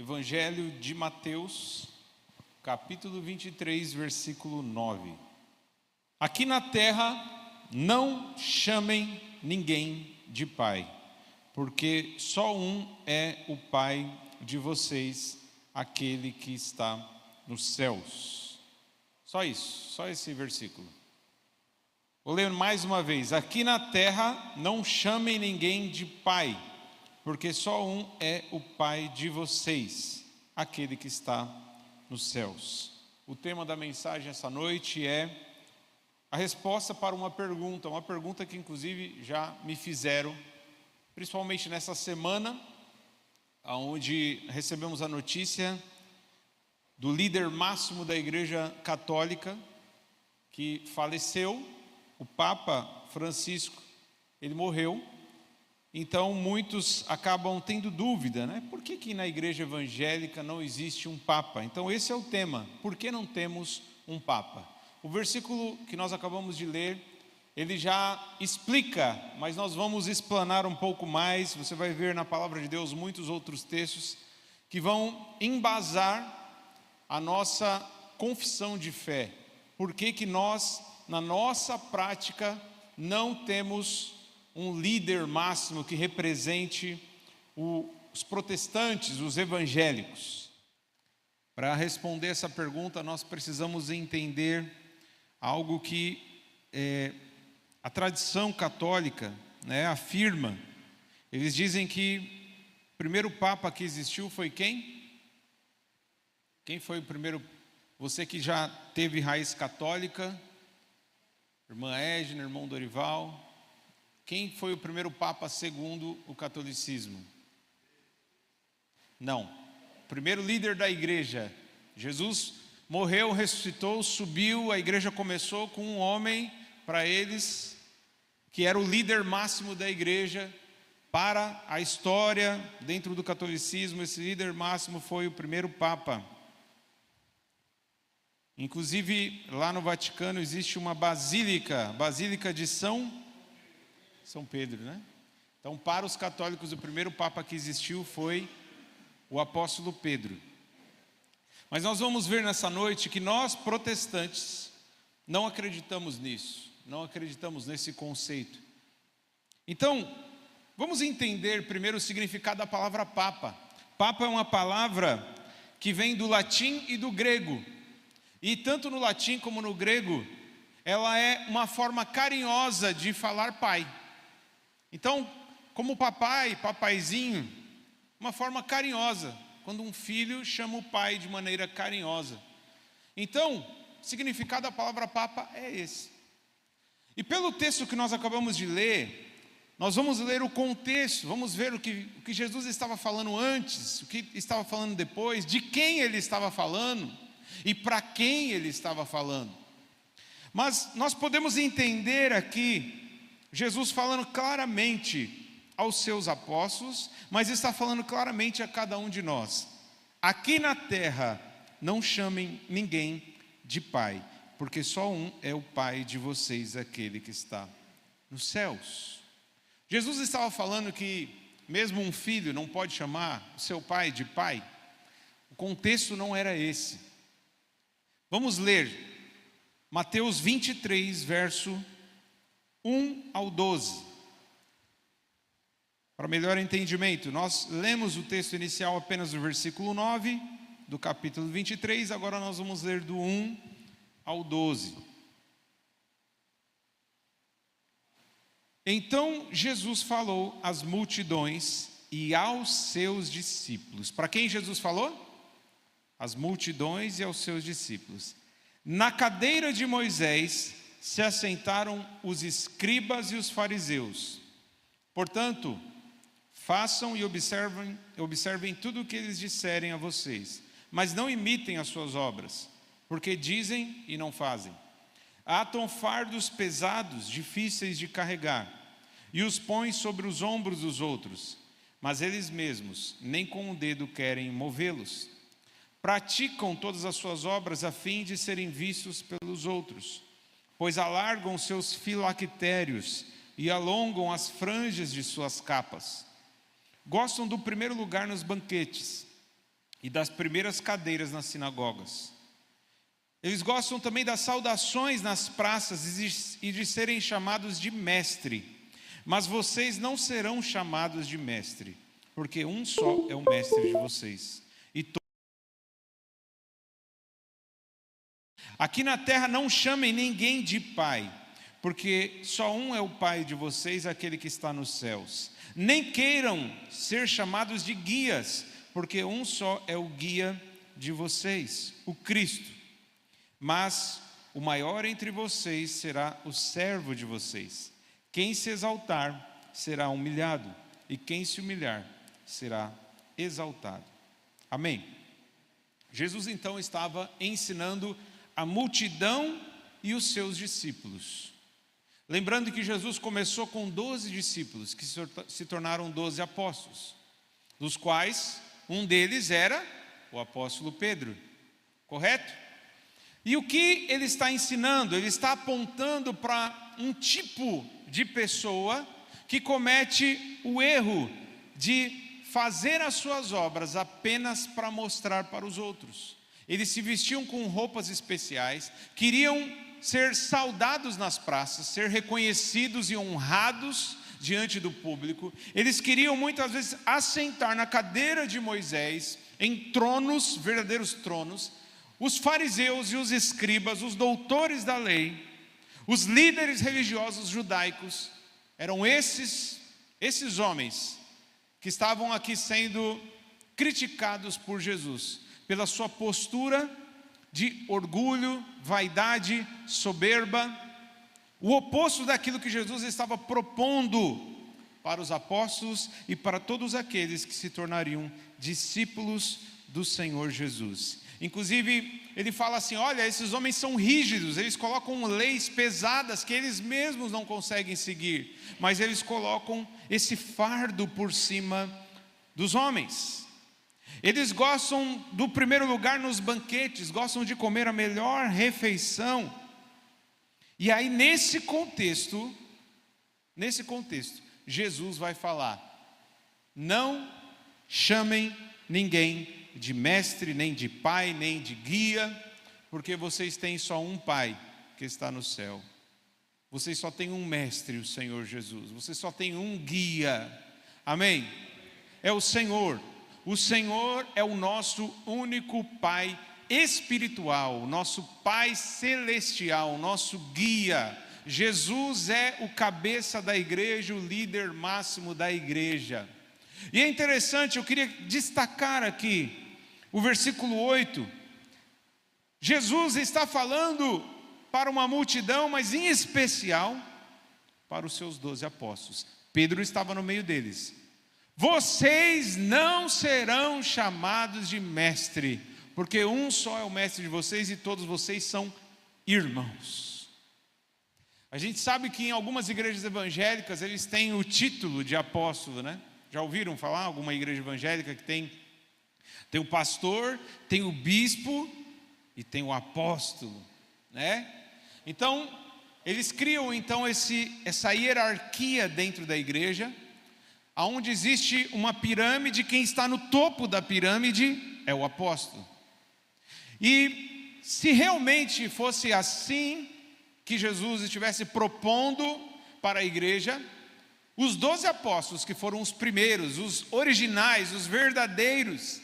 Evangelho de Mateus, capítulo 23, versículo 9. Aqui na terra não chamem ninguém de pai, porque só um é o Pai de vocês, aquele que está nos céus. Só isso, só esse versículo. Vou ler mais uma vez. Aqui na terra não chamem ninguém de pai, porque só um é o Pai de vocês, aquele que está nos céus. O tema da mensagem essa noite é a resposta para uma pergunta que inclusive já me fizeram, principalmente nessa semana, onde recebemos a notícia do líder máximo da Igreja Católica, que faleceu, o Papa Francisco. Ele morreu. Então muitos acabam tendo dúvida, né? Por que na igreja evangélica não existe um Papa? Então esse é o tema, por que não temos um Papa? O versículo que nós acabamos de ler, ele já explica, mas nós vamos explanar um pouco mais. Você vai ver na palavra de Deus muitos outros textos que vão embasar a nossa confissão de fé. Por que nós, na nossa prática, não temos um líder máximo que represente os protestantes, os evangélicos? Para responder essa pergunta, nós precisamos entender algo que a tradição católica, né, afirma. Eles dizem que o primeiro Papa que existiu foi quem? Quem foi o primeiro? Você que já teve raiz católica, irmã Edna, irmão Dorival. Quem foi o primeiro Papa segundo o catolicismo? Não. O primeiro líder da igreja. Jesus morreu, ressuscitou, subiu, a igreja começou com um homem, para eles, que era o líder máximo da igreja. Para a história, dentro do catolicismo, esse líder máximo foi o primeiro Papa. Inclusive, lá no Vaticano existe uma Basílica de São Pedro, né? Então, para os católicos, o primeiro Papa que existiu foi o apóstolo Pedro. Mas nós vamos ver nessa noite que nós, protestantes, não acreditamos nisso, não acreditamos nesse conceito. Então, vamos entender primeiro o significado da palavra Papa. Papa é uma palavra que vem do latim e do grego. E tanto no latim como no grego, ela é uma forma carinhosa de falar pai. Então, como papai, papaizinho, uma forma carinhosa, quando um filho chama o pai de maneira carinhosa. Então, o significado da palavra Papa é esse. E pelo texto que nós acabamos de ler, nós vamos ler o contexto, vamos ver o que Jesus estava falando antes, o que estava falando depois, de quem ele estava falando e para quem ele estava falando. Mas nós podemos entender aqui Jesus falando claramente aos seus apóstolos, mas está falando claramente a cada um de nós. Aqui na terra não chamem ninguém de pai, porque só um é o Pai de vocês, aquele que está nos céus. Jesus estava falando que mesmo um filho não pode chamar o seu pai de pai. O contexto não era esse. Vamos ler Mateus 23, verso 1 ao 12. Para melhor entendimento, nós lemos o texto inicial apenas do versículo 9, do capítulo 23, agora nós vamos ler do 1 ao 12. Então Jesus falou às multidões e aos seus discípulos. Para quem Jesus falou? Às multidões e aos seus discípulos. Na cadeira de Moisés se assentaram os escribas e os fariseus. Portanto, façam e observem tudo o que eles disserem a vocês, mas não imitem as suas obras, porque dizem e não fazem. Atam fardos pesados, difíceis de carregar, e os põem sobre os ombros dos outros, mas eles mesmos nem com o dedo querem movê-los. Praticam todas as suas obras a fim de serem vistos pelos outros, pois alargam seus filactérios e alongam as franjas de suas capas. Gostam do primeiro lugar nos banquetes e das primeiras cadeiras nas sinagogas. Eles gostam também das saudações nas praças e de serem chamados de mestre. Mas vocês não serão chamados de mestre, porque um só é o mestre de vocês. Aqui na terra não chamem ninguém de pai, porque só um é o pai de vocês, aquele que está nos céus. Nem queiram ser chamados de guias, porque um só é o guia de vocês, o Cristo. Mas o maior entre vocês será o servo de vocês. Quem se exaltar será humilhado, e quem se humilhar será exaltado. Amém. Jesus então estava ensinando a multidão e os seus discípulos. Lembrando que Jesus começou com 12 discípulos, que se tornaram 12 apóstolos, dos quais um deles era o apóstolo Pedro, correto? E o que ele está ensinando? Ele está apontando para um tipo de pessoa que comete o erro de fazer as suas obras apenas para mostrar para os outros. Eles se vestiam com roupas especiais, queriam ser saudados nas praças, ser reconhecidos e honrados diante do público. Eles queriam muitas vezes assentar na cadeira de Moisés, em tronos, verdadeiros tronos. Os fariseus e os escribas, os doutores da lei, os líderes religiosos judaicos, eram esses homens que estavam aqui sendo criticados por Jesus, pela sua postura de orgulho, vaidade, soberba, o oposto daquilo que Jesus estava propondo para os apóstolos e para todos aqueles que se tornariam discípulos do Senhor Jesus. Inclusive, ele fala assim: olha, esses homens são rígidos, eles colocam leis pesadas que eles mesmos não conseguem seguir, mas eles colocam esse fardo por cima dos homens. Eles gostam do primeiro lugar nos banquetes, gostam de comer a melhor refeição. E aí nesse contexto, Jesus vai falar: não chamem ninguém de mestre, nem de pai, nem de guia, porque vocês têm só um pai que está no céu. Vocês só têm um mestre, o Senhor Jesus. Vocês só têm um guia. Amém? É o Senhor. O Senhor é o nosso único pai espiritual, o nosso pai celestial, o nosso guia. Jesus é o cabeça da igreja, o líder máximo da igreja. E é interessante, eu queria destacar aqui o versículo 8. Jesus está falando para uma multidão, mas em especial para os seus 12 apóstolos. Pedro estava no meio deles. Vocês não serão chamados de mestre, porque um só é o mestre de vocês e todos vocês são irmãos. A gente sabe que em algumas igrejas evangélicas eles têm o título de apóstolo, né? Já ouviram falar? Alguma igreja evangélica que tem o pastor, tem o bispo e tem o apóstolo, né? Então, eles criam então essa hierarquia dentro da igreja, aonde existe uma pirâmide, quem está no topo da pirâmide é o apóstolo. E se realmente fosse assim que Jesus estivesse propondo para a igreja, os 12 apóstolos, que foram os primeiros, os originais, os verdadeiros,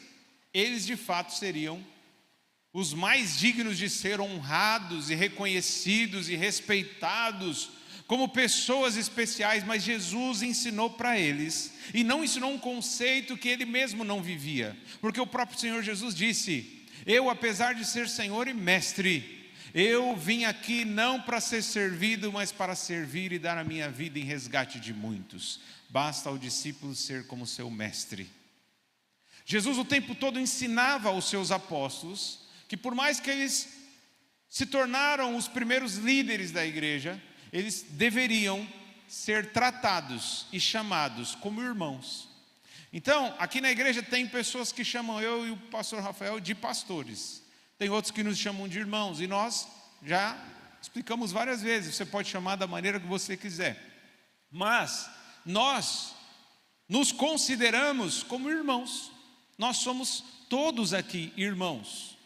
eles de fato seriam os mais dignos de ser honrados e reconhecidos e respeitados como pessoas especiais, mas Jesus ensinou para eles, e não ensinou um conceito que ele mesmo não vivia, porque o próprio Senhor Jesus disse: eu, apesar de ser Senhor e Mestre, eu vim aqui não para ser servido, mas para servir e dar a minha vida em resgate de muitos. Basta ao discípulo ser como seu mestre. Jesus o tempo todo ensinava aos seus apóstolos que por mais que eles se tornaram os primeiros líderes da igreja, eles deveriam ser tratados e chamados como irmãos. Então, aqui na igreja tem pessoas que chamam eu e o pastor Rafael de pastores. Tem outros que nos chamam de irmãos, e nós já explicamos várias vezes, você pode chamar da maneira que você quiser. Mas nós nos consideramos como irmãos. nós somos todos aqui irmãos.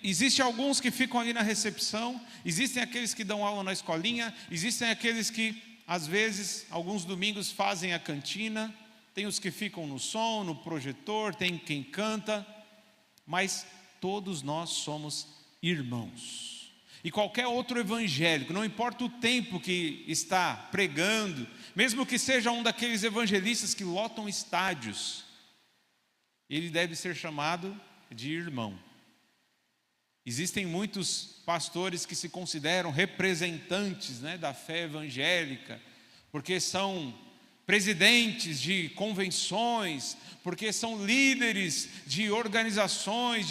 Existem alguns que ficam ali na recepção, existem aqueles que dão aula na escolinha, existem aqueles que, às vezes, alguns domingos fazem a cantina, tem os que ficam no som, no projetor, tem quem canta, mas todos nós somos irmãos. E qualquer outro evangélico, não importa o tempo que está pregando, mesmo que seja um daqueles evangelistas que lotam estádios, ele deve ser chamado de irmão. Existem muitos pastores que se consideram representantes, da fé evangélica, porque são presidentes de convenções, porque são líderes de organizações,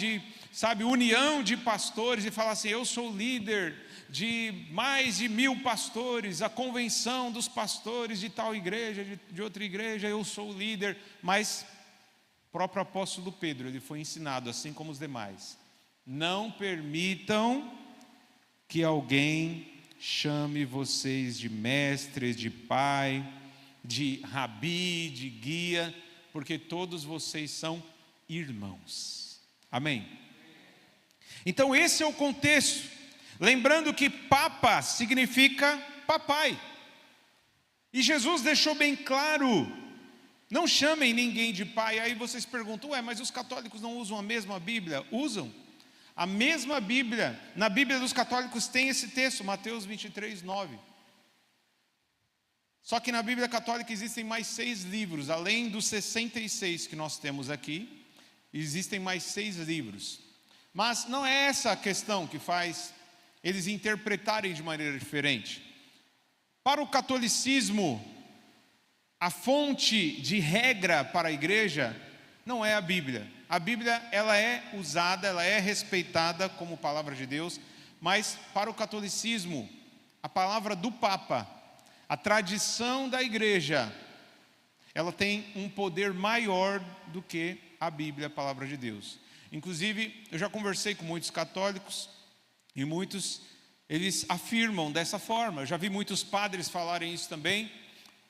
união de pastores, e falam assim: eu sou líder de mais de 1000 pastores, a convenção dos pastores de tal igreja, de outra igreja, eu sou o líder. Mas o próprio apóstolo Pedro, ele foi ensinado, assim como os demais: não permitam que alguém chame vocês de mestre, de pai, de rabi, de guia, porque todos vocês são irmãos. Amém? Então esse é o contexto. Lembrando que papa significa papai. E Jesus deixou bem claro: não chamem ninguém de pai. Aí vocês perguntam: mas os católicos não usam a mesma Bíblia? Usam. A mesma Bíblia, na Bíblia dos católicos tem esse texto, Mateus 23, 9. Só que na Bíblia católica existem mais 6 livros, além dos 66 que nós temos aqui, existem mais 6 livros. Mas não é essa a questão que faz eles interpretarem de maneira diferente. Para o catolicismo, a fonte de regra para a igreja não é a Bíblia. A Bíblia, ela é usada, ela é respeitada como palavra de Deus, mas para o catolicismo, a palavra do Papa, a tradição da igreja, ela tem um poder maior do que a Bíblia, a palavra de Deus. Inclusive, eu já conversei com muitos católicos e muitos, eles afirmam dessa forma. Eu já vi muitos padres falarem isso também.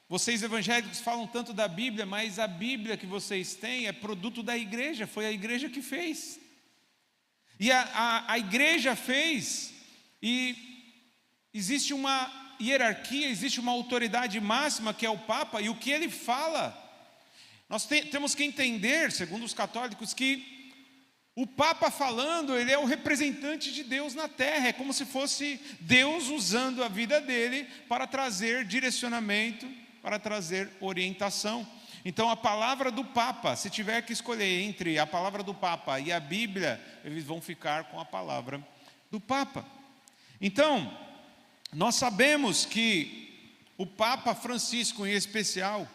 Vocês evangélicos falam tanto da Bíblia, mas a Bíblia que vocês têm é produto da igreja, foi a igreja que fez. E a igreja fez, e existe uma hierarquia, existe uma autoridade máxima que é o Papa, e o que ele fala, nós temos que entender, segundo os católicos, que o Papa falando, ele é o representante de Deus na terra, é como se fosse Deus usando a vida dele para trazer direcionamento, para trazer orientação. Então a palavra do Papa, se tiver que escolher entre a palavra do Papa e a Bíblia, eles vão ficar com a palavra do Papa. Então, nós sabemos que o Papa Francisco, em especial,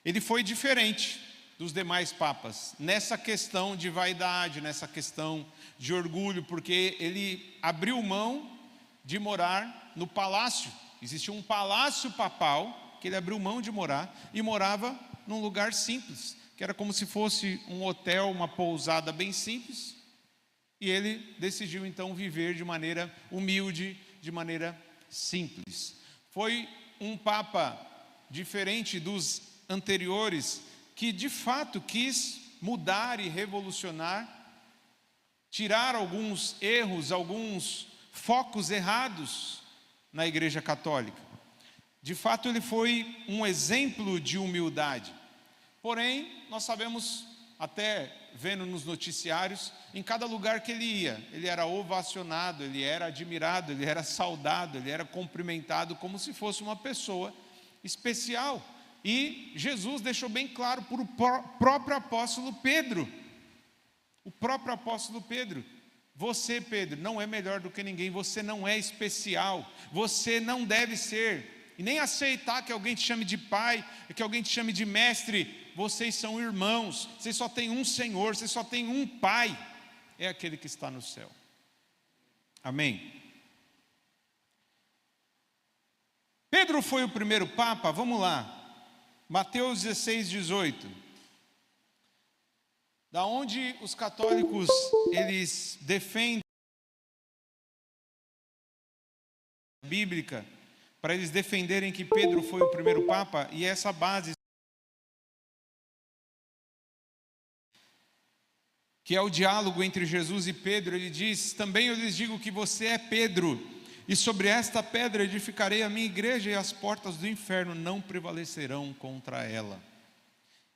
ele foi diferente dos demais papas, nessa questão de vaidade, nessa questão de orgulho, porque ele abriu mão de morar no palácio. Existia um palácio papal, que ele abriu mão de morar, e morava num lugar simples, que era como se fosse um hotel, uma pousada bem simples, e ele decidiu então viver de maneira humilde, de maneira simples. Foi um papa diferente dos anteriores, que de fato quis mudar e revolucionar, tirar alguns erros, alguns focos errados na Igreja Católica. De fato, ele foi um exemplo de humildade. Porém, nós sabemos, até vendo nos noticiários, em cada lugar que ele ia, ele era ovacionado, ele era admirado, ele era saudado, ele era cumprimentado como se fosse uma pessoa especial. E Jesus deixou bem claro para o próprio apóstolo Pedro. O próprio apóstolo Pedro: você, Pedro, não é melhor do que ninguém, você não é especial, você não deve ser, e nem aceitar que alguém te chame de pai, que alguém te chame de mestre. Vocês são irmãos, vocês só têm um Senhor, vocês só têm um Pai, é aquele que está no céu. Amém? Pedro foi o primeiro Papa. Vamos lá, Mateus 16, 18. Da onde os católicos, eles defendem a bíblica, para eles defenderem que Pedro foi o primeiro Papa, e essa base que é o diálogo entre Jesus e Pedro. Ele diz: também eu lhes digo que você é Pedro, e sobre esta pedra edificarei a minha igreja, e as portas do inferno não prevalecerão contra ela.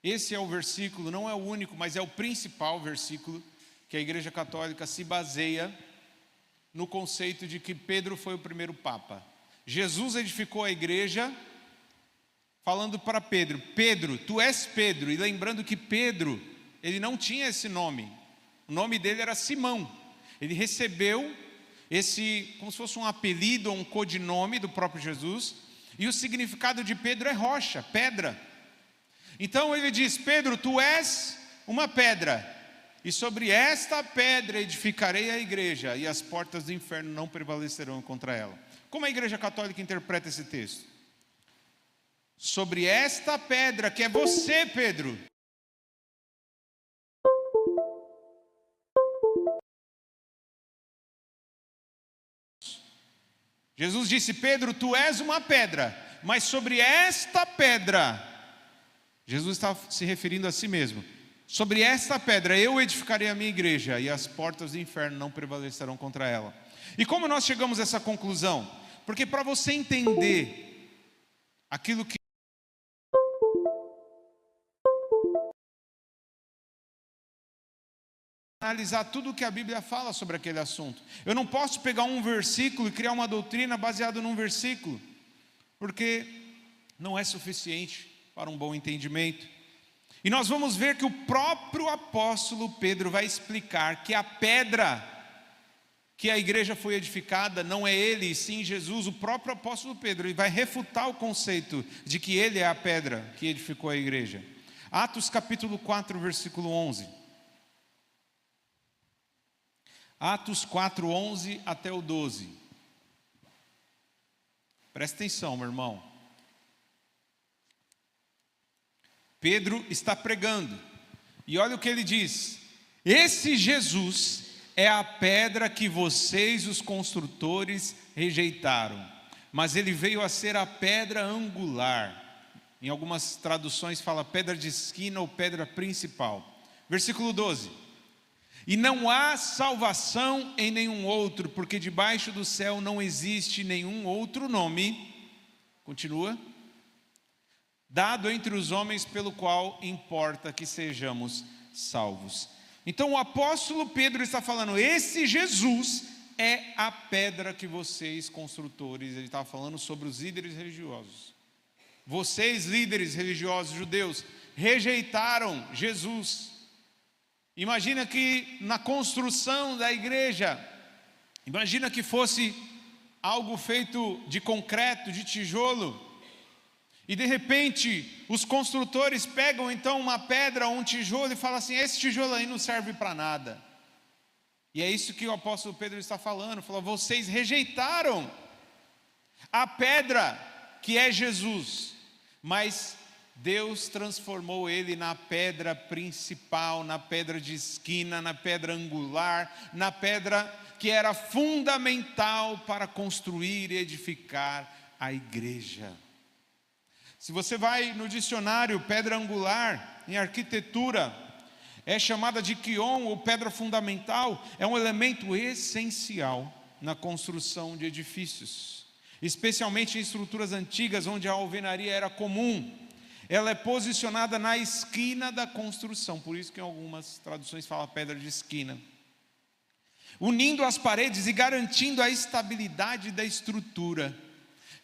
Esse é o versículo, não é o único, mas é o principal versículo que a Igreja Católica se baseia no conceito de que Pedro foi o primeiro Papa. Jesus edificou a igreja falando para Pedro: Pedro, tu és Pedro. E lembrando que Pedro, ele não tinha esse nome. O nome dele era Simão. Ele recebeu esse, como se fosse um apelido ou um codinome do próprio Jesus. E o significado de Pedro é rocha, pedra. Então ele diz: Pedro, tu és uma pedra, e sobre esta pedra edificarei a igreja, e as portas do inferno não prevalecerão contra ela. Como a Igreja Católica interpreta esse texto? Sobre esta pedra, que é você, Pedro. Jesus disse: Pedro, tu és uma pedra, mas sobre esta pedra, Jesus está se referindo a si mesmo: sobre esta pedra eu edificarei a minha igreja, e as portas do inferno não prevalecerão contra ela. E como nós chegamos a essa conclusão? Porque para você entender aquilo que analisar tudo o que a Bíblia fala sobre aquele assunto. Eu não posso pegar um versículo e criar uma doutrina baseada num versículo, porque não é suficiente para um bom entendimento. E nós vamos ver que o próprio apóstolo Pedro vai explicar que a pedra que a igreja foi edificada não é ele, sim Jesus. O próprio apóstolo Pedro, ele vai refutar o conceito de que ele é a pedra que edificou a igreja. Atos capítulo 4, versículo 11. Atos 4, 11 até o 12. Presta atenção, meu irmão. Pedro está pregando, e olha o que ele diz: esse Jesus é a pedra que vocês, os construtores, rejeitaram, mas ele veio a ser a pedra angular. Em algumas traduções fala pedra de esquina ou pedra principal. Versículo 12: e não há salvação em nenhum outro, porque debaixo do céu não existe nenhum outro nome, continua, dado entre os homens pelo qual importa que sejamos salvos. Então o apóstolo Pedro está falando: esse Jesus é a pedra que vocês, construtores, ele estava falando sobre os líderes religiosos. Vocês, líderes religiosos judeus, rejeitaram Jesus. Imagina que na construção da igreja, imagina que fosse algo feito de concreto, de tijolo, e de repente os construtores pegam então uma pedra ou um tijolo e falam assim: esse tijolo aí não serve para nada. E é isso que o apóstolo Pedro está falando. Falou: vocês rejeitaram a pedra que é Jesus, mas Deus transformou ele na pedra principal, na pedra de esquina, na pedra angular, na pedra que era fundamental para construir e edificar a igreja. Se você vai no dicionário, pedra angular, em arquitetura, é chamada de quion, ou pedra fundamental. É um elemento essencial na construção de edifícios, especialmente em estruturas antigas, onde a alvenaria era comum. Ela é posicionada na esquina da construção, por isso que em algumas traduções fala pedra de esquina, unindo as paredes e garantindo a estabilidade da estrutura.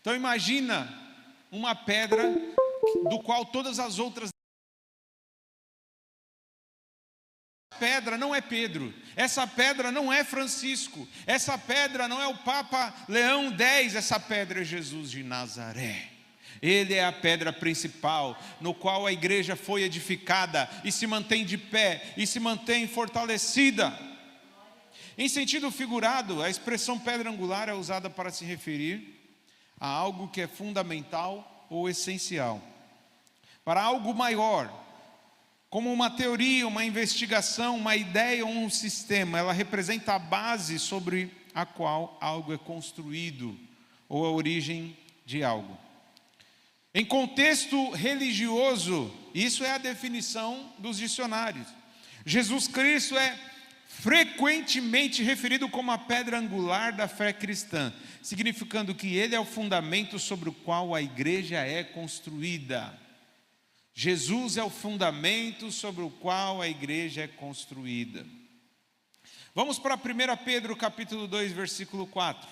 Então imagina uma pedra do qual todas as outras... pedra não é Pedro, essa pedra não é Francisco, essa pedra não é o Papa Leão X, essa pedra é Jesus de Nazaré. Ele é a pedra principal, no qual a igreja foi edificada e se mantém de pé, e se mantém fortalecida. Em sentido figurado, a expressão pedra angular é usada para se referir a algo que é fundamental ou essencial, para algo maior, como uma teoria, uma investigação, uma ideia ou um sistema. Ela representa a base sobre a qual algo é construído, ou a origem de algo. Em contexto religioso, isso é a definição dos dicionários. Jesus Cristo é frequentemente referido como a pedra angular da fé cristã, significando que ele é o fundamento sobre o qual a igreja é construída. Jesus é o fundamento sobre o qual a igreja é construída. Vamos para 1 Pedro capítulo 2, versículo 4.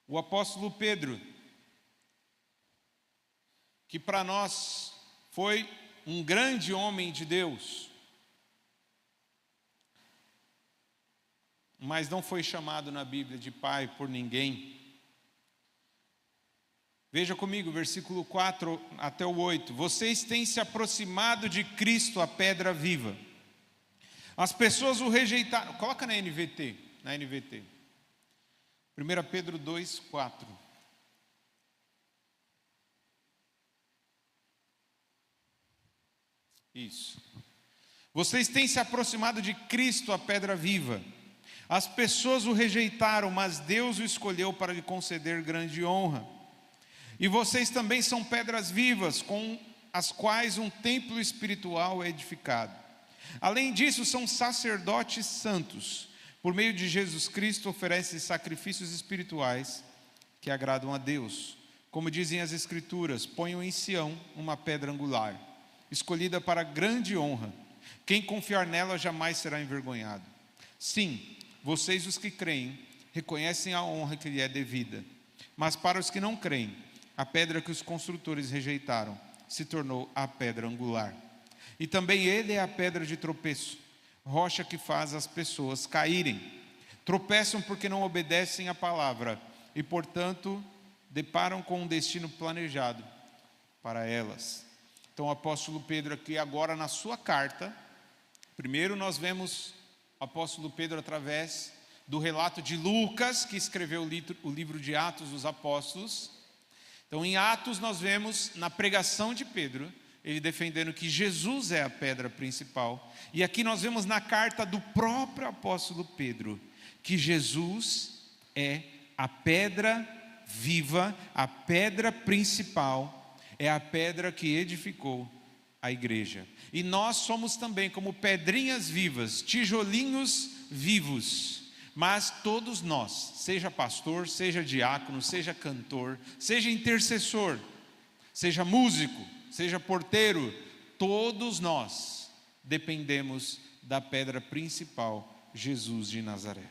O apóstolo Pedro, que para nós foi um grande homem de Deus, mas não foi chamado na Bíblia de pai por ninguém. Veja comigo, versículo 4 até o 8. Vocês têm se aproximado de Cristo, a pedra viva. As pessoas o rejeitaram. Coloca na NVT. 1 Pedro 2, 4. Isso. Vocês têm se aproximado de Cristo, a pedra viva. As pessoas o rejeitaram, mas Deus o escolheu para lhe conceder grande honra. E vocês também são pedras vivas, com as quais um templo espiritual é edificado. Além disso, são sacerdotes santos. Por meio de Jesus Cristo, oferecem sacrifícios espirituais que agradam a Deus. Como dizem as Escrituras, ponham em Sião uma pedra angular, escolhida para grande honra. Quem confiar nela jamais será envergonhado. Sim, vocês os que creem, reconhecem a honra que lhe é devida. Mas para os que não creem, a pedra que os construtores rejeitaram se tornou a pedra angular. E também ele é a pedra de tropeço, rocha que faz as pessoas caírem. Tropeçam porque não obedecem à palavra e, portanto, deparam com um destino planejado para elas. Então o apóstolo Pedro aqui agora na sua carta, primeiro nós vemos o apóstolo Pedro através do relato de Lucas, que escreveu o livro de Atos dos Apóstolos. Então em Atos nós vemos na pregação de Pedro, ele defendendo que Jesus é a pedra principal. E aqui nós vemos na carta do próprio apóstolo Pedro, que Jesus é a pedra viva, a pedra principal, é a pedra que edificou a igreja. E nós somos também como pedrinhas vivas, tijolinhos vivos. Mas todos nós, seja pastor, seja diácono, seja cantor, seja intercessor, seja músico, seja porteiro, todos nós dependemos da pedra principal, Jesus de Nazaré.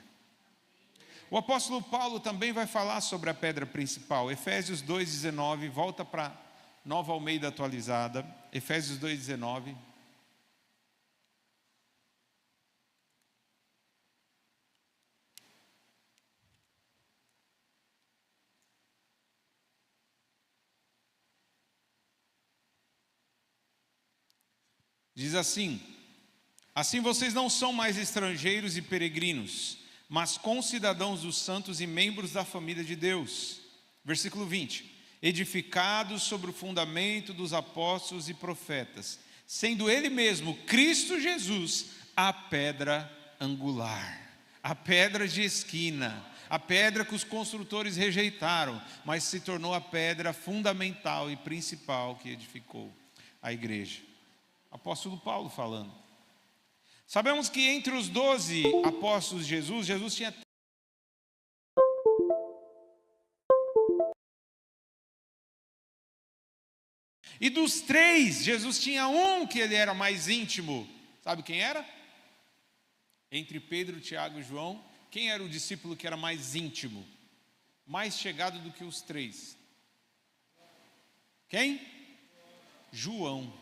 O apóstolo Paulo também vai falar sobre a pedra principal. Efésios 2,19, volta para Nova Almeida atualizada. Efésios 2,19. Diz assim: assim vocês não são mais estrangeiros e peregrinos, mas concidadãos dos santos e membros da família de Deus. Versículo 20: edificados sobre o fundamento dos apóstolos e profetas, sendo ele mesmo, Cristo Jesus, a pedra angular, a pedra de esquina, a pedra que os construtores rejeitaram, mas se tornou a pedra fundamental e principal que edificou a igreja. Apóstolo Paulo falando. Sabemos que entre os 12 apóstolos de Jesus, Jesus tinha e dos 3, Jesus tinha um que ele era mais íntimo. Sabe quem era? Entre Pedro, Tiago e João, quem era o discípulo que era mais íntimo? Mais chegado do que os 3? Quem? João.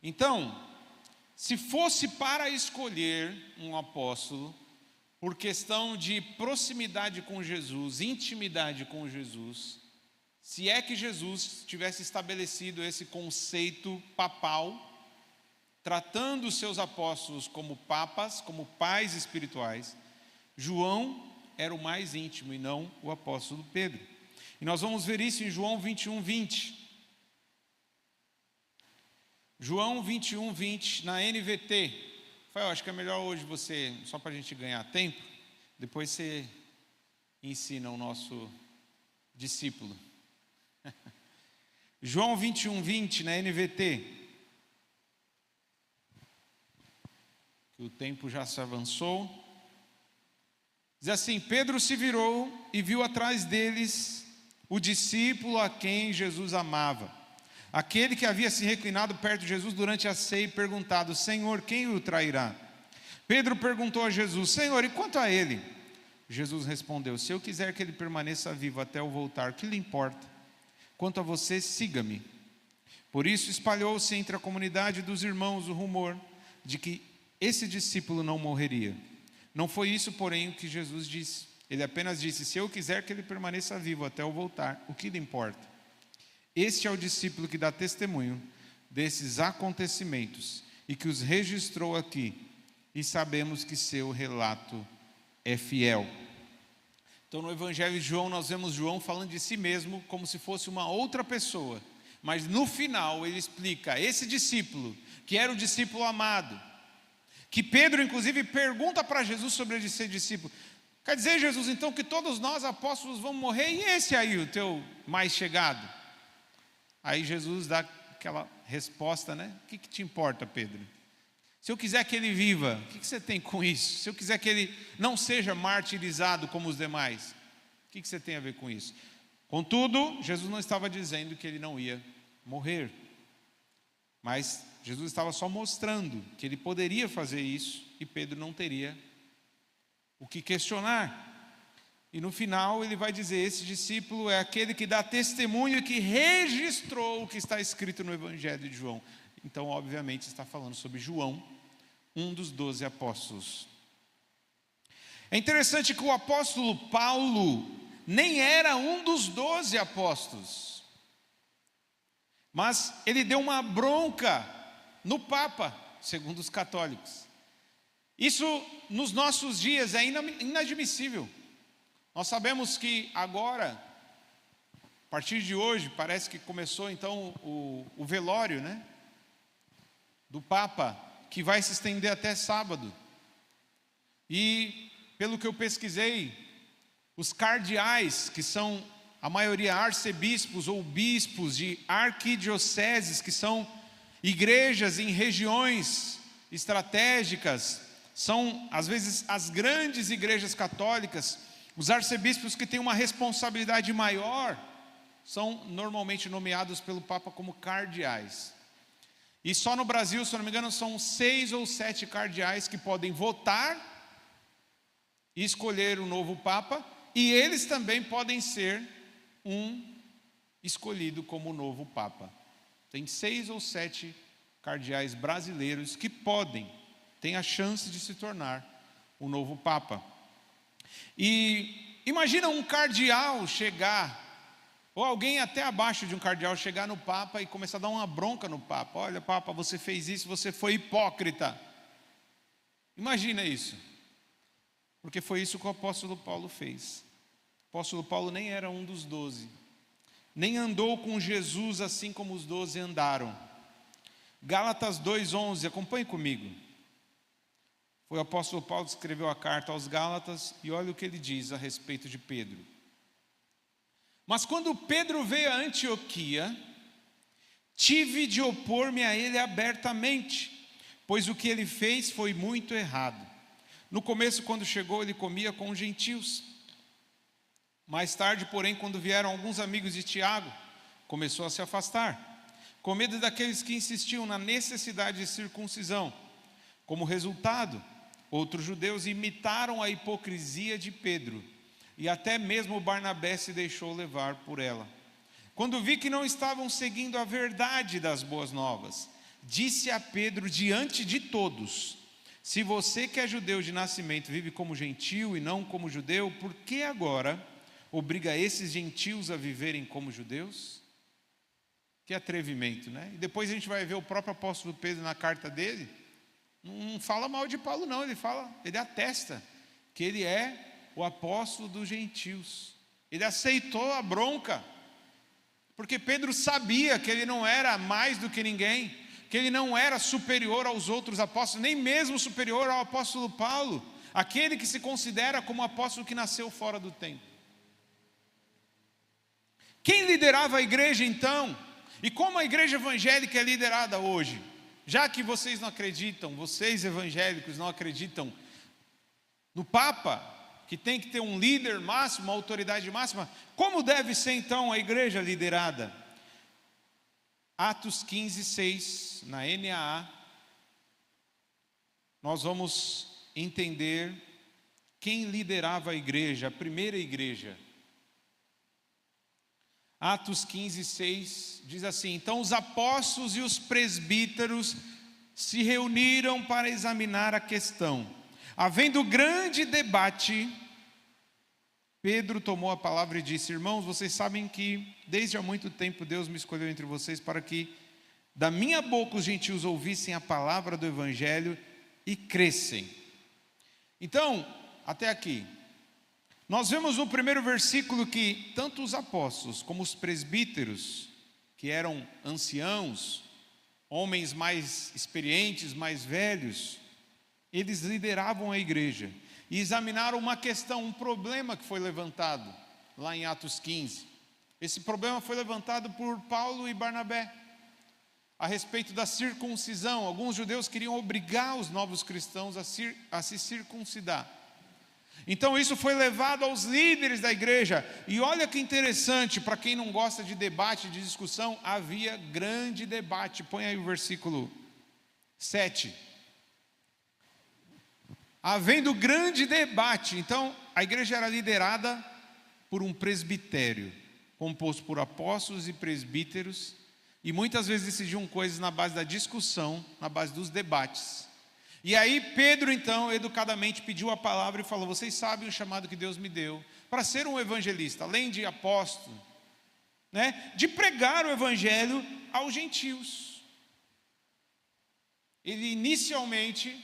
Então, se fosse para escolher um apóstolo, por questão de proximidade com Jesus, intimidade com Jesus, se é que Jesus tivesse estabelecido esse conceito papal, tratando os seus apóstolos como papas, como pais espirituais, João era o mais íntimo e não o apóstolo Pedro. E nós vamos ver isso em João 21, 20. João 21, 20, na NVT. Eu acho que é melhor hoje você, só para a gente ganhar tempo, depois você ensina o nosso discípulo. João 21, 20, na NVT. que o tempo já se avançou. Diz assim: Pedro se virou e viu atrás deles o discípulo a quem Jesus amava, aquele que havia se reclinado perto de Jesus durante a ceia e perguntado: Senhor, quem o trairá? Pedro perguntou a Jesus: Senhor, e quanto a ele? Jesus respondeu: se eu quiser que ele permaneça vivo até eu voltar, o que lhe importa? Quanto a você, siga-me. Por isso espalhou-se entre a comunidade dos irmãos o rumor de que esse discípulo não morreria. Não foi isso, porém, o que Jesus disse. Ele apenas disse: se eu quiser que ele permaneça vivo até eu voltar, o que lhe importa? Este é o discípulo que dá testemunho desses acontecimentos e que os registrou aqui, e sabemos que seu relato é fiel. Então, no Evangelho de João, nós vemos João falando de si mesmo como se fosse uma outra pessoa, mas no final ele explica: esse discípulo, que era o discípulo amado, que Pedro inclusive pergunta para Jesus sobre ele ser discípulo. Quer dizer, Jesus, então, que todos nós apóstolos vamos morrer, e esse aí, o teu mais chegado? Aí Jesus dá aquela resposta, né? O que te importa, Pedro? Se eu quiser que ele viva, o que você tem com isso? Se eu quiser que ele não seja martirizado como os demais, o que você tem a ver com isso? Contudo, Jesus não estava dizendo que ele não ia morrer, mas Jesus estava só mostrando que ele poderia fazer isso e Pedro não teria o que questionar. E no final ele vai dizer: esse discípulo é aquele que dá testemunho e que registrou o que está escrito no Evangelho de João. Então, obviamente, está falando sobre João, um dos 12 apóstolos. É interessante que o apóstolo Paulo nem era um dos 12 apóstolos, mas ele deu uma bronca no Papa, segundo os católicos. Isso nos nossos dias é inadmissível. Nós sabemos que agora, a partir de hoje, parece que começou então o velório, né, do Papa, que vai se estender até sábado. E pelo que eu pesquisei, os cardeais, que são a maioria arcebispos ou bispos de arquidioceses, que são igrejas em regiões estratégicas, são às vezes as grandes igrejas católicas, os arcebispos que têm uma responsabilidade maior, são normalmente nomeados pelo Papa como cardeais. E só no Brasil, se eu não me engano, são 6 ou 7 cardeais que podem votar e escolher o novo Papa, e eles também podem ser escolhido como novo Papa. Tem 6 ou 7 cardeais brasileiros que têm a chance de se tornar o novo Papa. E imagina um cardeal chegar, ou alguém até abaixo de um cardeal chegar no Papa e começar a dar uma bronca no Papa: olha, Papa, você fez isso, você foi hipócrita. Imagina isso. Porque foi isso que o apóstolo Paulo fez. O apóstolo Paulo nem era um dos 12, nem andou com Jesus assim como os 12 andaram. Gálatas 2:11, acompanhe comigo. Foi o apóstolo Paulo que escreveu a carta aos Gálatas, e olha o que ele diz a respeito de Pedro. Mas quando Pedro veio a Antioquia, tive de opor-me a ele abertamente, pois o que ele fez foi muito errado. No começo, quando chegou, ele comia com os gentios. Mais tarde, porém, quando vieram alguns amigos de Tiago, começou a se afastar, com medo daqueles que insistiam na necessidade de circuncisão. Como resultado, outros judeus imitaram a hipocrisia de Pedro, e até mesmo Barnabé se deixou levar por ela. Quando vi que não estavam seguindo a verdade das boas novas, disse a Pedro diante de todos: se você que é judeu de nascimento vive como gentio e não como judeu, por que agora obriga esses gentios a viverem como judeus? Que atrevimento, né? E depois a gente vai ver o próprio apóstolo Pedro na carta dele, não fala mal de Paulo não, ele atesta que ele é o apóstolo dos gentios. Ele aceitou a bronca, porque Pedro sabia que ele não era mais do que ninguém, que ele não era superior aos outros apóstolos, nem mesmo superior ao apóstolo Paulo, aquele que se considera como apóstolo que nasceu fora do tempo. Quem liderava a igreja então? E como a igreja evangélica é liderada hoje? já que vocês não acreditam, vocês evangélicos não acreditam no Papa, que tem que ter um líder máximo, uma autoridade máxima, como deve ser então a igreja liderada? Atos 15, 6, na NAA, nós vamos entender quem liderava a igreja, a primeira igreja. Atos 15, 6 diz assim: então os apóstolos e os presbíteros se reuniram para examinar a questão. Havendo grande debate, Pedro tomou a palavra e disse: irmãos, vocês sabem que desde há muito tempo Deus me escolheu entre vocês para que da minha boca os gentios ouvissem a palavra do evangelho e crescem. Então, até aqui, nós vemos no primeiro versículo que tanto os apóstolos como os presbíteros, que eram anciãos, homens mais experientes, mais velhos, eles lideravam a igreja e examinaram uma questão, um problema que foi levantado lá em Atos 15. Esse problema foi levantado por Paulo e Barnabé a respeito da circuncisão. Alguns judeus queriam obrigar os novos cristãos a se circuncidar. Então isso foi levado aos líderes da igreja. E olha que interessante, para quem não gosta de debate, de discussão, havia grande debate. Põe aí o versículo 7. Havendo grande debate, então a igreja era liderada por um presbitério, composto por apóstolos e presbíteros, e muitas vezes decidiam coisas na base da discussão, na base dos debates. E aí Pedro então educadamente pediu a palavra e falou: vocês sabem o chamado que Deus me deu para ser um evangelista, além de apóstolo, né, de pregar o evangelho aos gentios. Ele inicialmente,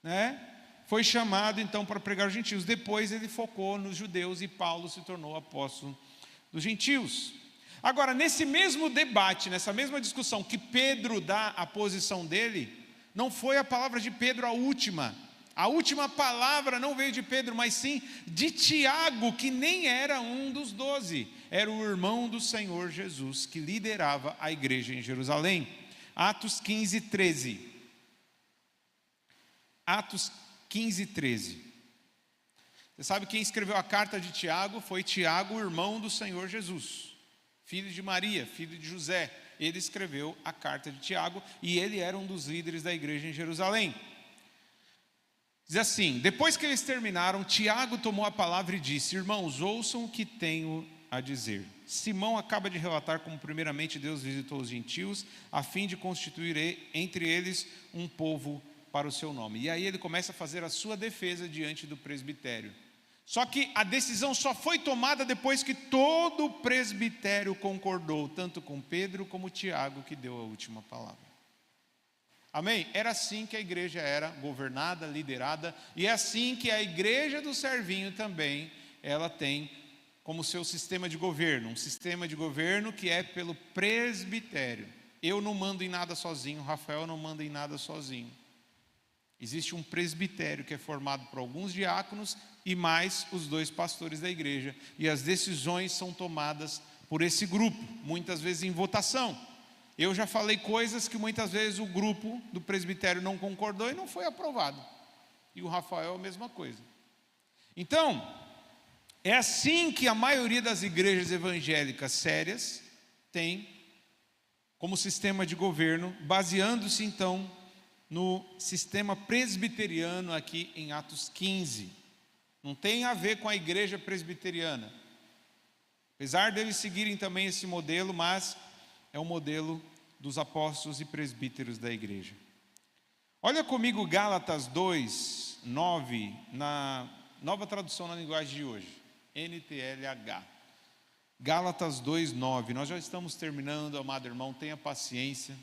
né, foi chamado então para pregar aos gentios. Depois ele focou nos judeus e Paulo se tornou apóstolo dos gentios. Agora, nesse mesmo debate, nessa mesma discussão que Pedro dá a posição dele, não foi a palavra de Pedro a última. A última palavra não veio de Pedro, mas sim de Tiago, que nem era um dos 12. Era o irmão do Senhor Jesus, que liderava a igreja em Jerusalém. Atos 15, 13. Atos 15, 13. Você sabe quem escreveu a carta de Tiago? Foi Tiago, o irmão do Senhor Jesus, filho de Maria, filho de José. Ele escreveu a carta de Tiago e ele era um dos líderes da igreja em Jerusalém. Diz assim: depois que eles terminaram, Tiago tomou a palavra e disse: irmãos, ouçam o que tenho a dizer. Simão acaba de relatar como primeiramente Deus visitou os gentios, a fim de constituir entre eles um povo para o seu nome. E aí ele começa a fazer a sua defesa diante do presbitério. Só que a decisão só foi tomada depois que todo o presbitério concordou, tanto com Pedro como Tiago, que deu a última palavra. Amém? Era assim que a igreja era governada, liderada, e é assim que a igreja do Servinho também, ela tem como seu sistema de governo, um sistema de governo que é pelo presbitério. Eu não mando em nada sozinho, Rafael não manda em nada sozinho. Existe um presbitério que é formado por alguns diáconos e mais os 2 pastores da igreja. E as decisões são tomadas por esse grupo, muitas vezes em votação. Eu já falei coisas que muitas vezes o grupo do presbitério não concordou e não foi aprovado. E o Rafael a mesma coisa. Então, é assim que a maioria das igrejas evangélicas sérias tem como sistema de governo, baseando-se então no sistema presbiteriano aqui em Atos 15. Não tem a ver com a igreja presbiteriana. Apesar deles seguirem também esse modelo, mas é o modelo dos apóstolos e presbíteros da igreja. Olha comigo Gálatas 2, 9, na nova tradução na linguagem de hoje, NTLH. Gálatas 2, 9. Nós já estamos terminando, amado irmão, tenha paciência.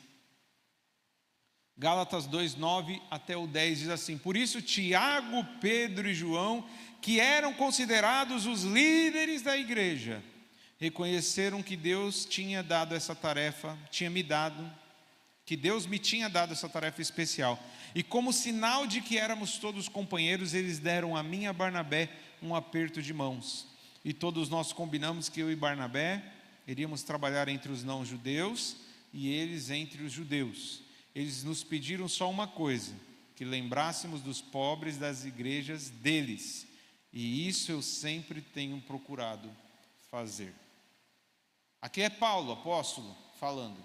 Gálatas 2, 9 até o 10 diz assim: por isso Tiago, Pedro e João, que eram considerados os líderes da igreja, reconheceram que Deus tinha dado essa tarefa, que Deus me tinha dado essa tarefa especial. E como sinal de que éramos todos companheiros, eles deram a mim e a Barnabé um aperto de mãos. E todos nós combinamos que eu e Barnabé iríamos trabalhar entre os não-judeus e eles entre os judeus. eles nos pediram só uma coisa: que lembrássemos dos pobres das igrejas deles. E isso eu sempre tenho procurado fazer. Aqui é Paulo, apóstolo, falando.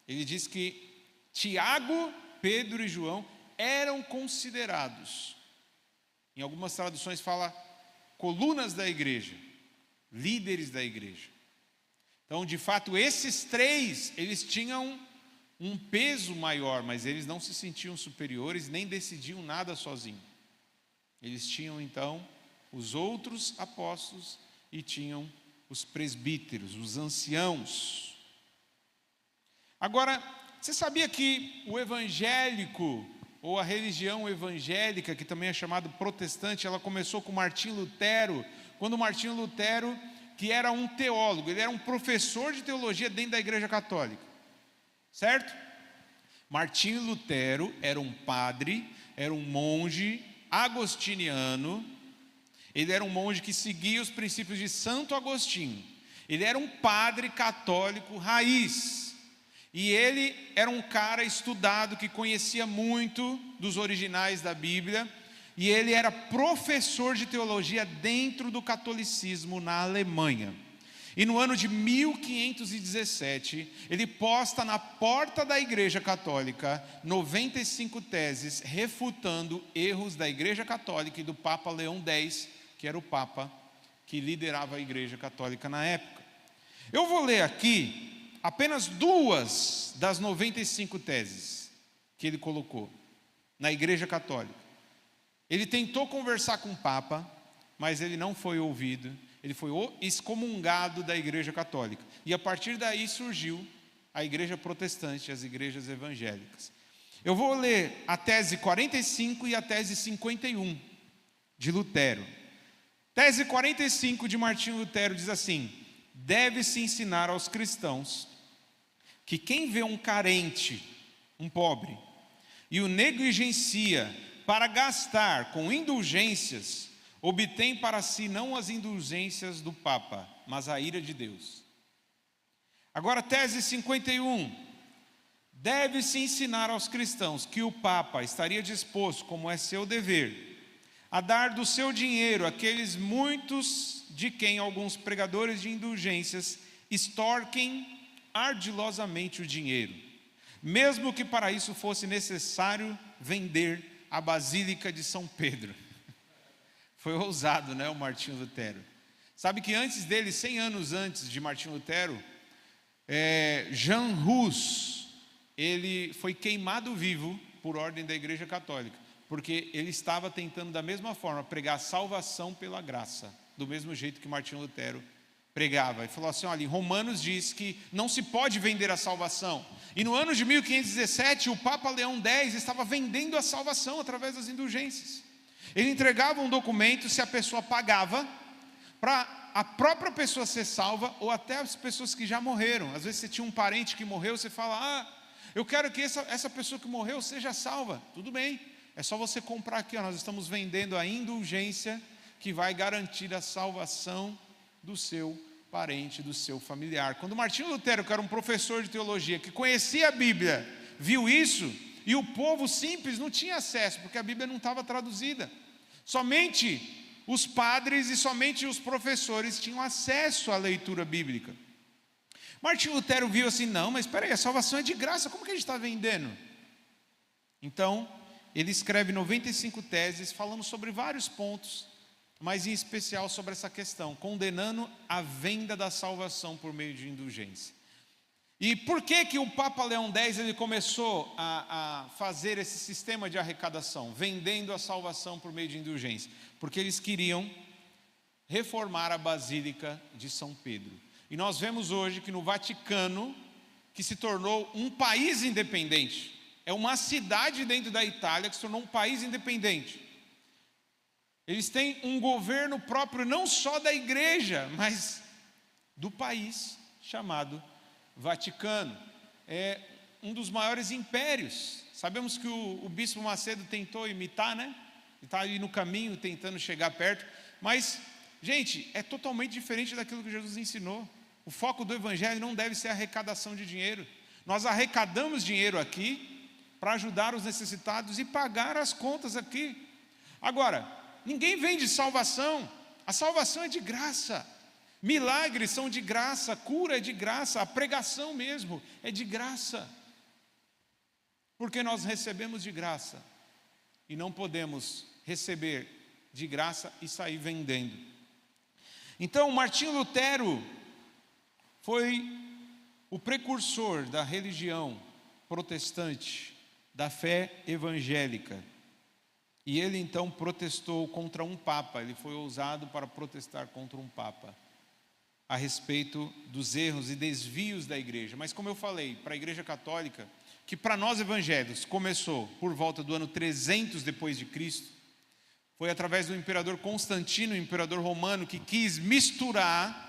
Ele diz que Tiago, Pedro e João eram considerados, em algumas traduções fala colunas da igreja, líderes da igreja. Então, de fato, esses três, eles tinham um peso maior, mas eles não se sentiam superiores, nem decidiam nada sozinhos. Eles tinham, então, os outros apóstolos e tinham os presbíteros, os anciãos. Agora, você sabia que o evangélico, ou a religião evangélica, que também é chamado protestante, ela começou com Martim Lutero, quando Martim Lutero, que era um teólogo, ele era um professor de teologia dentro da igreja católica, certo? Martim Lutero era um padre, era um monge agostiniano, ele era um monge que seguia os princípios de Santo Agostinho, ele era um padre católico raiz, e ele era um cara estudado, que conhecia muito dos originais da Bíblia, e ele era professor de teologia dentro do catolicismo na Alemanha. E no ano de 1517, ele posta na porta da igreja católica 95 teses, refutando erros da igreja católica e do Papa Leão X, que era o Papa que liderava a igreja católica na época. Eu vou ler aqui apenas 2 das 95 teses que ele colocou na igreja católica. Ele tentou conversar com o Papa, mas ele não foi ouvido. Ele foi excomungado da igreja católica. E a partir daí surgiu a igreja protestante, as igrejas evangélicas. Eu vou ler a tese 45 e a tese 51 de Lutero. Tese 45 de Martim Lutero diz assim: deve-se ensinar aos cristãos que quem vê um carente, um pobre, e o negligencia para gastar com indulgências, obtém para si não as indulgências do Papa, mas a ira de Deus. Agora, tese 51. Deve-se ensinar aos cristãos que o Papa estaria disposto, como é seu dever, a dar do seu dinheiro àqueles muitos de quem alguns pregadores de indulgências extorquem ardilosamente o dinheiro, mesmo que para isso fosse necessário vender a Basílica de São Pedro. Foi ousado, né, o Martim Lutero. Sabe que antes dele, 100 anos antes de Martim Lutero, Jean Hus, ele foi queimado vivo por ordem da Igreja Católica, porque ele estava tentando da mesma forma pregar salvação pela graça, do mesmo jeito que Martim Lutero pregava. Ele falou assim: olha, em Romanos diz que não se pode vender a salvação. E no ano de 1517, o Papa Leão X estava vendendo a salvação através das indulgências. Ele entregava um documento, se a pessoa pagava, para a própria pessoa ser salva, ou até as pessoas que já morreram. Às vezes você tinha um parente que morreu, você fala: eu quero que essa pessoa que morreu seja salva. Tudo bem, é só você comprar aqui, nós estamos vendendo a indulgência que vai garantir a salvação do seu parente, do seu familiar. Quando Martim Lutero, que era um professor de teologia, que conhecia a Bíblia, viu isso, e o povo simples não tinha acesso, porque a Bíblia não estava traduzida. Somente os padres e somente os professores tinham acesso à leitura bíblica. Martim Lutero viu assim: não, mas espera aí, a salvação é de graça, como que a gente está vendendo? Então, ele escreve 95 teses, falando sobre vários pontos, mas em especial sobre essa questão, condenando a venda da salvação por meio de indulgência. E por que o Papa Leão X ele começou a fazer esse sistema de arrecadação, vendendo a salvação por meio de indulgência? Porque eles queriam reformar a Basílica de São Pedro. E nós vemos hoje que no Vaticano, que se tornou um país independente, é uma cidade dentro da Itália que se tornou um país independente. Eles têm um governo próprio não só da igreja, mas do país chamado Vaticano. É um dos maiores impérios. Sabemos que o Bispo Macedo tentou imitar, né? Está aí no caminho tentando chegar perto. Mas, gente, é totalmente diferente daquilo que Jesus ensinou. O foco do Evangelho não deve ser a arrecadação de dinheiro. Nós arrecadamos dinheiro aqui para ajudar os necessitados e pagar as contas aqui. Agora, ninguém vende salvação. A salvação é de graça. Milagres são de graça, cura é de graça, a pregação mesmo é de graça. Porque nós recebemos de graça e não podemos receber de graça e sair vendendo. Então, Martinho Lutero foi o precursor da religião protestante, da fé evangélica. E ele então protestou contra um papa, ele foi ousado para protestar contra um papa, a respeito dos erros e desvios da igreja. Mas como eu falei, para a igreja católica, que para nós evangélicos começou por volta do ano 300 depois de Cristo, foi através do imperador Constantino, o imperador romano, que quis misturar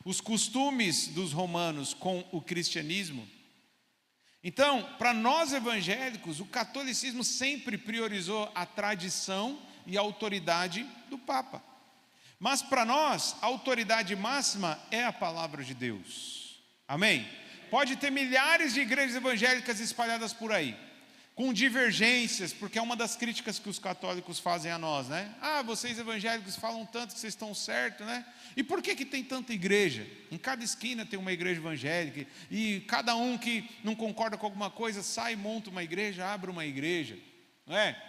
os costumes dos romanos com o cristianismo. Então, para nós evangélicos, o catolicismo sempre priorizou a tradição e a autoridade do Papa. Mas para nós, a autoridade máxima é a palavra de Deus. Amém? Pode ter milhares de igrejas evangélicas espalhadas por aí, com divergências, porque é uma das críticas que os católicos fazem a nós, né? Ah, vocês evangélicos falam tanto que vocês estão certos, né? E por que tem tanta igreja? Em cada esquina tem uma igreja evangélica, e cada um que não concorda com alguma coisa, sai, monta uma igreja, abre uma igreja, não é?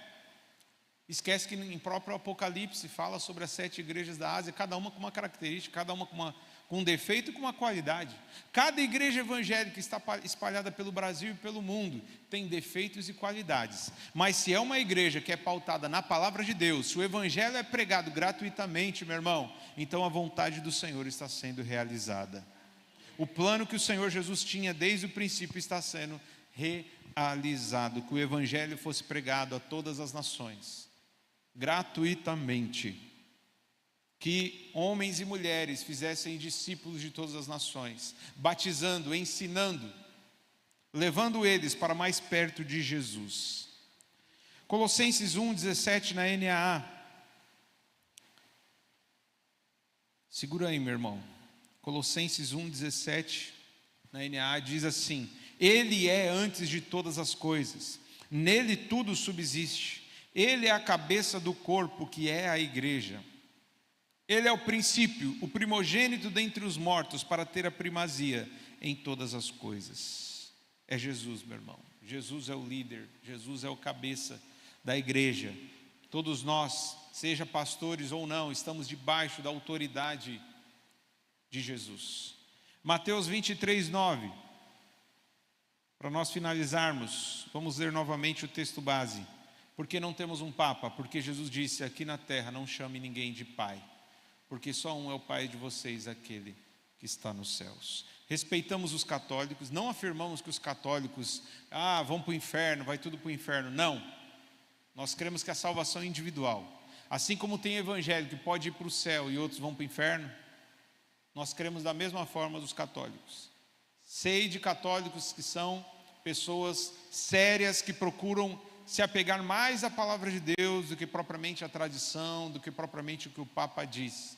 Esquece que em próprio Apocalipse fala sobre as 7 igrejas da Ásia, cada uma com uma característica, cada uma com um defeito e com uma qualidade. Cada igreja evangélica está espalhada pelo Brasil e pelo mundo, tem defeitos e qualidades. Mas se é uma igreja que é pautada na palavra de Deus, se o evangelho é pregado gratuitamente, meu irmão, então a vontade do Senhor está sendo realizada. O plano que o Senhor Jesus tinha desde o princípio está sendo realizado, que o evangelho fosse pregado a todas as nações, gratuitamente. Que homens e mulheres fizessem discípulos de todas as nações, batizando, ensinando, levando eles para mais perto de Jesus. Colossenses 1:17 na NAA. Segura aí, meu irmão. Colossenses 1:17 na NAA diz assim: Ele é antes de todas as coisas, nele tudo subsiste. Ele é a cabeça do corpo, que é a igreja. Ele é o princípio, o primogênito dentre os mortos, para ter a primazia em todas as coisas. É Jesus, meu irmão. Jesus é o líder, Jesus é o cabeça da igreja. Todos nós, seja pastores ou não, estamos debaixo da autoridade de Jesus. Mateus 23:9. Para nós finalizarmos, vamos ler novamente o texto base. Porque não temos um Papa? Porque Jesus disse: aqui na terra não chame ninguém de Pai, porque só um é o Pai de vocês, aquele que está nos céus. Respeitamos os católicos, não afirmamos que os católicos vão para o inferno, vai tudo para o inferno. Não, nós cremos que a salvação é individual. Assim como tem evangelho que pode ir para o céu e outros vão para o inferno, nós cremos da mesma forma dos católicos. Sei de católicos que são pessoas sérias, que procuram se apegar mais à palavra de Deus do que propriamente à tradição, do que propriamente o que o Papa diz.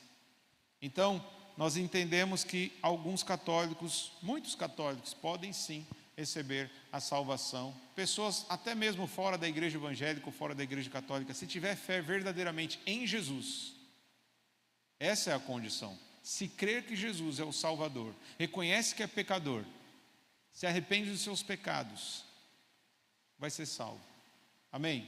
Então, nós entendemos que alguns católicos, muitos católicos, podem sim receber a salvação. Pessoas até mesmo fora da igreja evangélica ou fora da igreja católica, se tiver fé verdadeiramente em Jesus, essa é a condição. Se crer que Jesus é o Salvador, reconhece que é pecador, se arrepende dos seus pecados, vai ser salvo. Amém?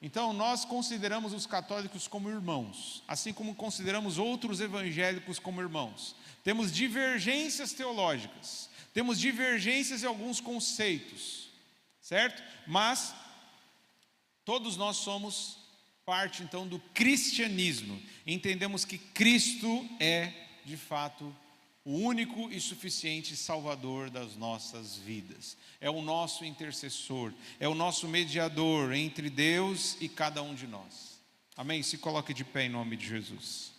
Então nós consideramos os católicos como irmãos, assim como consideramos outros evangélicos como irmãos. Temos divergências teológicas, temos divergências em alguns conceitos, certo? Mas todos nós somos parte então do cristianismo. Entendemos que Cristo é de fato o único e suficiente Salvador das nossas vidas. É o nosso intercessor, é o nosso mediador entre Deus e cada um de nós. Amém? Se coloque de pé em nome de Jesus.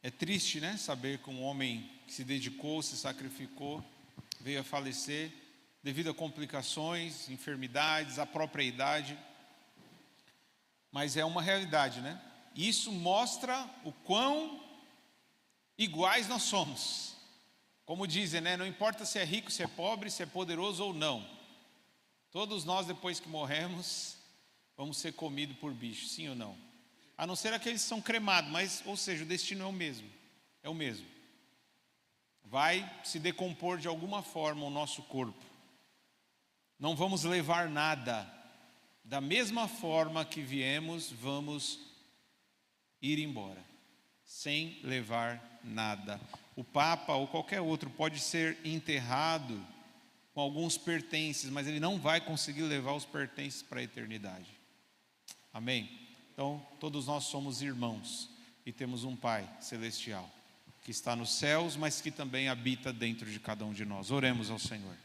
É triste, né? Saber que um homem que se dedicou, se sacrificou, veio a falecer devido a complicações, enfermidades, a própria idade. Mas é uma realidade, né? Isso mostra o quão iguais nós somos. Como dizem, né? Não importa se é rico, se é pobre, se é poderoso ou não. Todos nós, depois que morremos, vamos ser comidos por bichos, sim ou não? A não ser aqueles que são cremados, mas, ou seja, o destino é o mesmo. É o mesmo. Vai se decompor de alguma forma o nosso corpo. Não vamos levar nada. Da mesma forma que viemos, vamos ir embora, sem levar nada. O Papa ou qualquer outro pode ser enterrado com alguns pertences, mas ele não vai conseguir levar os pertences para a eternidade. Amém? Então, todos nós somos irmãos e temos um Pai celestial, que está nos céus, mas que também habita dentro de cada um de nós. Oremos ao Senhor.